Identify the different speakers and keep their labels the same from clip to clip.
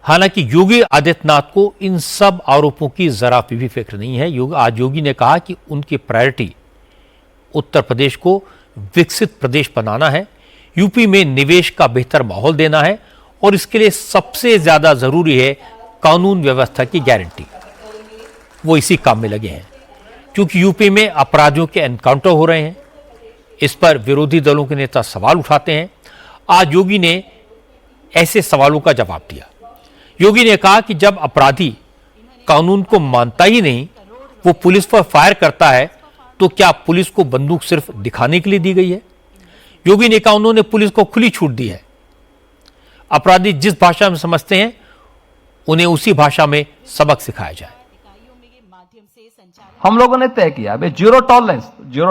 Speaker 1: हालांकि योगी आदित्यनाथ को इन सब आरोपों की जरा भी फिक्र नहीं है। आज योगी ने कहा कि उनकी प्रायोरिटी उत्तर प्रदेश को विकसित प्रदेश बनाना है, यूपी में निवेश का बेहतर माहौल देना है और इसके लिए सबसे ज्यादा जरूरी है कानून व्यवस्था की गारंटी। वो इसी काम में लगे हैं क्योंकि यूपी में अपराधियों के एनकाउंटर हो रहे हैं। इस पर विरोधी दलों के नेता सवाल उठाते हैं। आज योगी ने ऐसे सवालों का जवाब दिया। योगी ने कहा कि जब अपराधी कानून को मानता ही नहीं, वो पुलिस पर फायर करता है, तो क्या पुलिस को बंदूक सिर्फ दिखाने के लिए दी गई है? योगी ने कहा उन्होंने पुलिस को खुली छूट दी है। अपराधी जिस भाषा में समझते हैं उन्हें उसी भाषा में सबक सिखाया जाए।
Speaker 2: हम लोगों ने तय किया भाई जीरो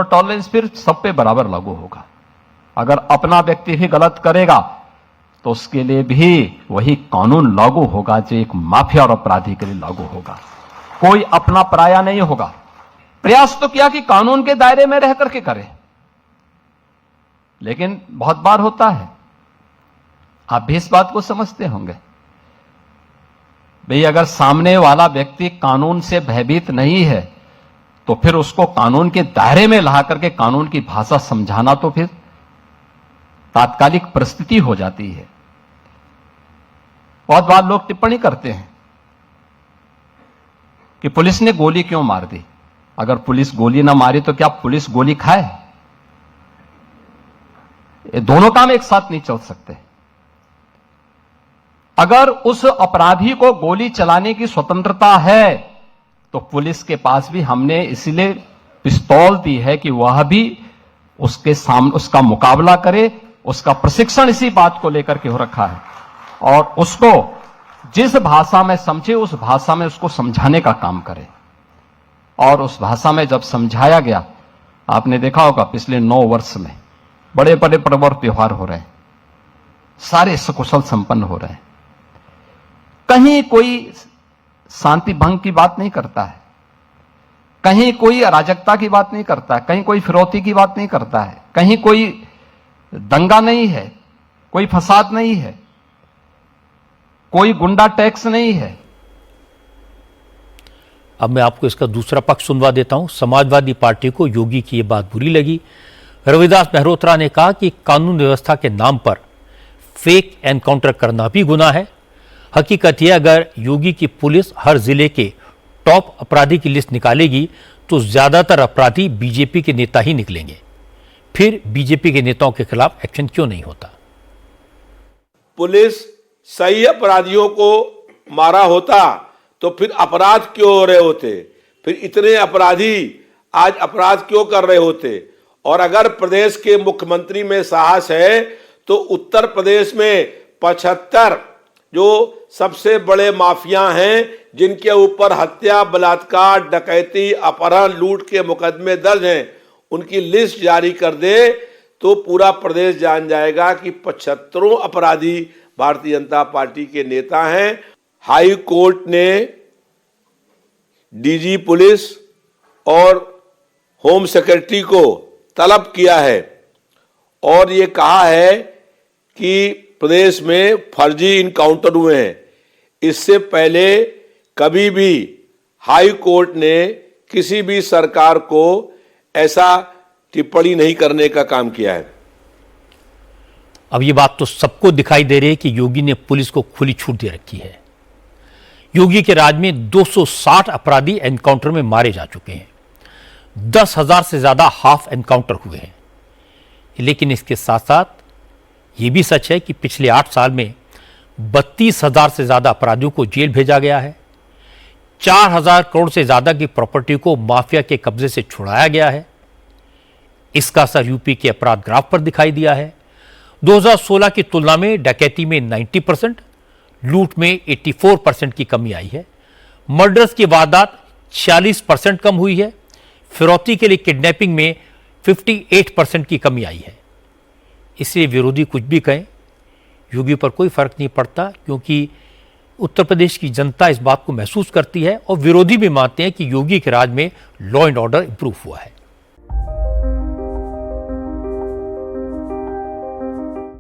Speaker 2: टॉलरेंस फिर सब पे बराबर लागू होगा। अगर अपना व्यक्ति भी गलत करेगा तो उसके लिए भी वही कानून लागू होगा जो एक माफिया और अपराधी के लिए लागू होगा। कोई अपना पराया नहीं होगा। प्रयास तो किया कि कानून के दायरे में रह करके करे, लेकिन बहुत बार होता है, आप भी इस बात को समझते होंगे, भाई अगर सामने वाला व्यक्ति कानून से भयभीत नहीं है तो फिर उसको कानून के दायरे में ला करके कानून की भाषा समझाना तो फिर तात्कालिक परिस्थिति हो जाती है। बहुत बार लोग टिप्पणी करते हैं कि पुलिस ने गोली क्यों मार दी। अगर पुलिस गोली ना मारी तो क्या पुलिस गोली खाए? ये दोनों काम एक साथ नहीं चल सकते। अगर उस अपराधी को गोली चलाने की स्वतंत्रता है तो पुलिस के पास भी हमने इसलिए पिस्तौल दी है कि वह भी उसके सामने उसका मुकाबला करे। उसका प्रशिक्षण इसी बात को लेकर के हो रखा है और उसको जिस भाषा में समझे उस भाषा में उसको समझाने का काम करे। और उस भाषा में जब समझाया गया, आपने देखा होगा पिछले 9 वर्ष में बड़े बड़े पर्व और त्योहार हो रहे हैं, सारे सकुशल संपन्न हो रहे हैं। कहीं कोई शांति भंग की बात नहीं करता है, कहीं कोई अराजकता की बात नहीं करता है, कहीं कोई फिरौती की बात नहीं करता है, कहीं कोई दंगा नहीं है, कोई फसाद नहीं है, कोई गुंडा टैक्स नहीं है।
Speaker 1: अब मैं आपको इसका दूसरा पक्ष सुनवा देता हूं। समाजवादी पार्टी को योगी की यह बात बुरी लगी। रविदास मेहरोत्रा ने कहा कि कानून व्यवस्था के नाम पर फेक एनकाउंटर करना भी गुनाह है। हकीकत यह, अगर योगी की पुलिस हर जिले के टॉप अपराधी की लिस्ट निकालेगी तो ज्यादातर अपराधी बीजेपी के नेता ही निकलेंगे। फिर बीजेपी के नेताओं के खिलाफ एक्शन क्यों नहीं होता?
Speaker 3: पुलिस सही अपराधियों को मारा होता तो फिर अपराध क्यों हो रहे होते? फिर इतने अपराधी आज अपराध क्यों कर रहे होते? और अगर प्रदेश के मुख्यमंत्री में साहस है तो उत्तर प्रदेश में 75 जो सबसे बड़े माफिया हैं, जिनके ऊपर हत्या, बलात्कार, डकैती, अपहरण, लूट के मुकदमे दर्ज हैं, उनकी लिस्ट जारी कर दे तो पूरा प्रदेश जान जाएगा कि 75 अपराधी भारतीय जनता पार्टी के नेता हैं। हाई कोर्ट ने डीजी पुलिस और होम सेक्रेटरी को तलब किया है और ये कहा है कि प्रदेश में फर्जी इनकाउंटर हुए हैं। इससे पहले कभी भी हाई कोर्ट ने किसी भी सरकार को ऐसा टिप्पणी नहीं करने का काम किया है।
Speaker 1: अब ये बात तो सबको दिखाई दे रही है कि योगी ने पुलिस को खुली छूट दे रखी है। योगी के राज में 260 अपराधी एनकाउंटर में मारे जा चुके हैं। 10,000 से ज्यादा हाफ एनकाउंटर हुए हैं। लेकिन इसके साथ साथ यह भी सच है कि पिछले 8 साल में 32,000 से ज्यादा अपराधियों को जेल भेजा गया है। 4,000 करोड़ से ज्यादा की प्रॉपर्टी को माफिया के कब्जे से छुड़ाया गया है। इसका असर यूपी के अपराध ग्राफ पर दिखाई दिया है। 2016 की तुलना में डकैती में 90%, लूट में 84% की कमी आई है। मर्डर्स की वारदात 46% कम हुई है। फिरौती के लिए किडनैपिंग में 58% की कमी आई है। इसलिए विरोधी कुछ भी कहें, योगी पर कोई फर्क नहीं पड़ता, क्योंकि उत्तर प्रदेश की जनता इस बात को महसूस करती है और विरोधी भी मानते हैं कि योगी के राज में लॉ एंड ऑर्डर इंप्रूव हुआ है।